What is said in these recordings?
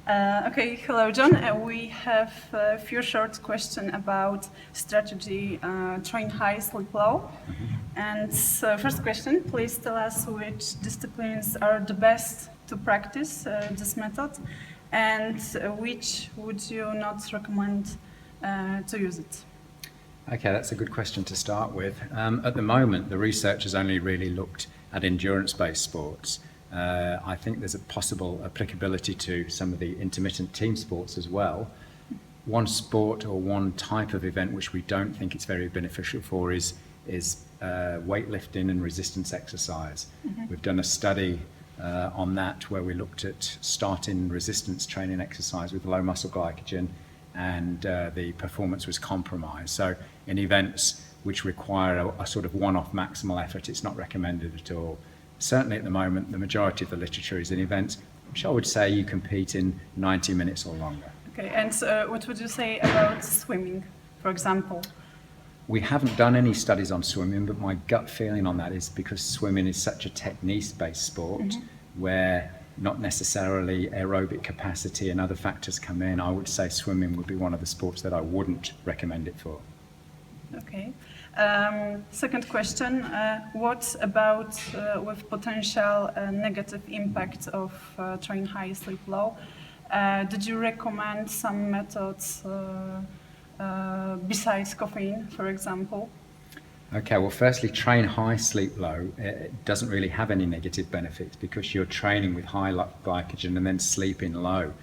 Okay, hello, John. We have a few short questions about strategy, train high, sleep low. And first question, please tell us which disciplines are the best to practice this method, and which would you not recommend to use it? Okay, that's a good question to start with. At the moment, the research has only really looked at endurance-based sports. I think there's a possible applicability to some of the intermittent team sports as well. One sport or one type of event which we don't think it's very beneficial for is weightlifting and resistance exercise. We've done a study on that where we looked at starting resistance training exercise with low muscle glycogen, and the performance was compromised. So in events which require a sort of one-off maximal effort, it's not recommended at all. Certainly at the moment, the majority of the literature is in events which I would say you compete in 90 minutes or longer. Okay, and what would you say about swimming, for example? We haven't done any studies on swimming, but my gut feeling on that is because swimming is such a technique-based sport where not necessarily aerobic capacity and other factors come in, I would say swimming would be one of the sports that I wouldn't recommend it for. Okay. Second question, what about with potential negative impact of train high, sleep low? Did you recommend some methods besides caffeine, for example? Okay, well, firstly, train high, sleep low. It doesn't really have any negative benefits because you're training with high glycogen and then sleeping low.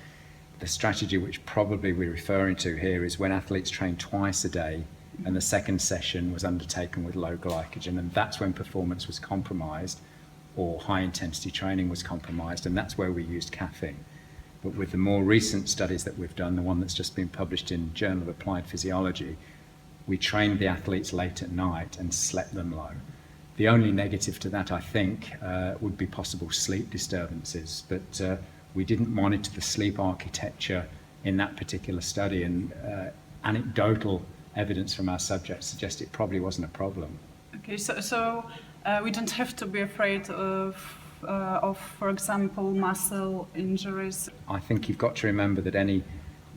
The strategy which probably we're referring to here is when athletes train twice a day and the second session was undertaken with low glycogen, and that's when performance was compromised or high intensity training was compromised, and that's where we used caffeine. But with the more recent studies that we've done, the one that's just been published in Journal of Applied Physiology, we trained the athletes late at night and slept them low. The only negative to that, I think, would be possible sleep disturbances, but we didn't monitor the sleep architecture in that particular study, and anecdotal evidence from our subjects suggests it probably wasn't a problem. Okay, so we don't have to be afraid of, for example, muscle injuries. I think you've got to remember that any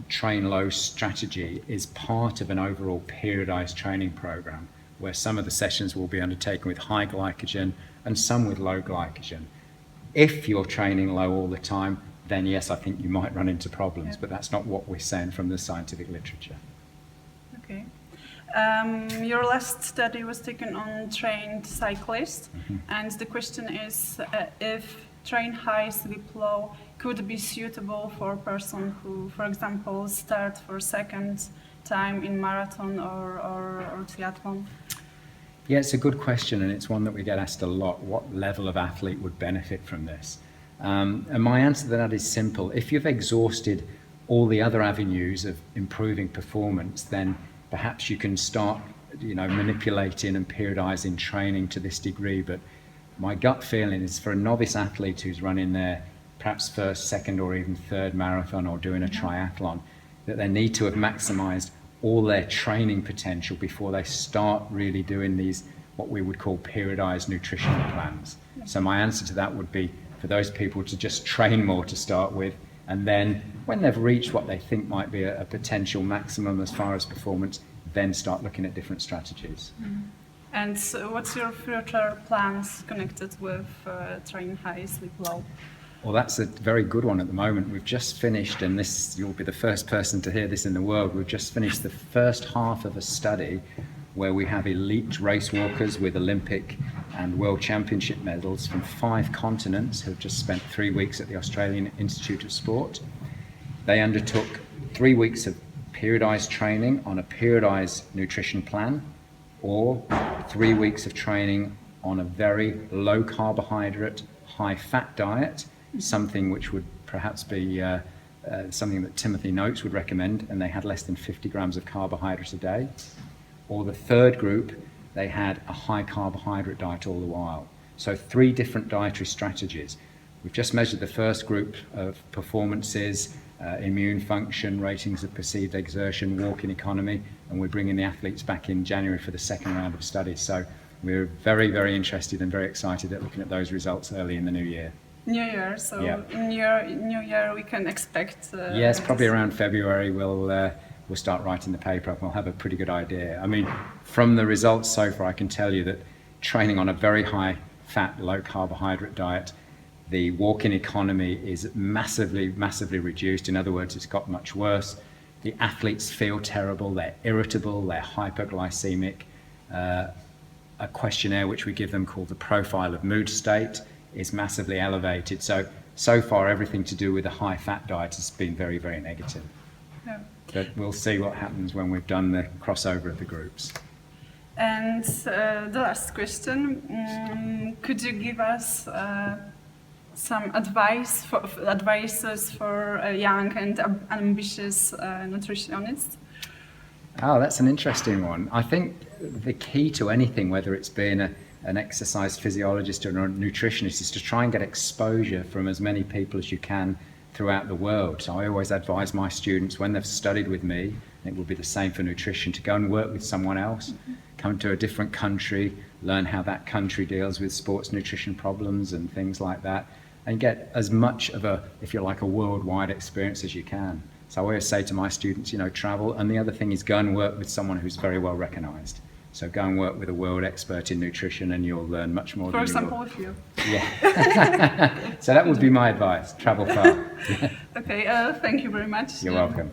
train low strategy is part of an overall periodized training program where some of the sessions will be undertaken with high glycogen and some with low glycogen. If you're training low all the time, then yes, I think you might run into problems, but that's not what we're saying from the scientific literature. Okay. Your last study was taken on trained cyclists, and the question is if train high, sleep low could be suitable for a person who, for example, start for second time in marathon or triathlon? Yeah, it's a good question, and it's one that we get asked a lot. What level of athlete would benefit from this? And my answer to that is simple. If you've exhausted all the other avenues of improving performance, then perhaps you can start, manipulating and periodizing training to this degree. But my gut feeling is for a novice athlete who's running their perhaps first, second, or even third marathon or doing a triathlon, that they need to have maximized all their training potential before they start really doing these, what we would call periodized nutritional plans. So my answer to that would be for those people to just train more to start with, and then when they've reached what they think might be a potential maximum as far as performance, then start looking at different strategies. And what's your future plans connected with train high, sleep low? Well, that's a very good one at the moment. We've just finished, and you'll be the first person to hear this in the world, we've just finished the first half of a study where we have elite race walkers with Olympic and World Championship medals from 5 continents who have just spent 3 weeks at the Australian Institute of Sport. They undertook 3 weeks of periodized training on a periodized nutrition plan, or 3 weeks of training on a very low carbohydrate, high fat diet, something which would perhaps be something that Timothy Noakes would recommend, and they had less than 50 grams of carbohydrates a day. Or the third group, they had a high carbohydrate diet all the while. So 3 different dietary strategies. We've just measured the first group of performances, immune function, ratings of perceived exertion, walking economy, and we're bringing the athletes back in January for the second round of studies. So we're very, very interested and very excited at looking at those results early in the new year. New Year. So Yeah. in New Year we can expect. Yes, probably around February we'll start writing the paper up. We'll have a pretty good idea. I mean, from the results so far, I can tell you that training on a very high fat, low carbohydrate diet, the walk-in economy is massively reduced. In other words, it's got much worse. The athletes feel terrible, they're irritable, they're hyperglycemic. A questionnaire which we give them called the profile of mood state is massively elevated. So far, everything to do with a high-fat diet has been very, very negative. Yeah. But we'll see what happens when we've done the crossover of the groups. And the last question, could you give us some advices for young and ambitious nutritionists? Oh, that's an interesting one. I think the key to anything, whether it's being an exercise physiologist or a nutritionist, is to try and get exposure from as many people as you can throughout the world. So I always advise my students, when they've studied with me, and it will be the same for nutrition, to go and work with someone else, come to a different country, learn how that country deals with sports nutrition problems and things like that, and get as much of a, if you like, a worldwide experience as you can. So I always say to my students, travel, and the other thing is go and work with someone who's very well recognized. So go and work with a world expert in nutrition and you'll learn much more For than example, with you. Yeah. So that would be my advice, travel far. Okay, thank you very much. You're welcome.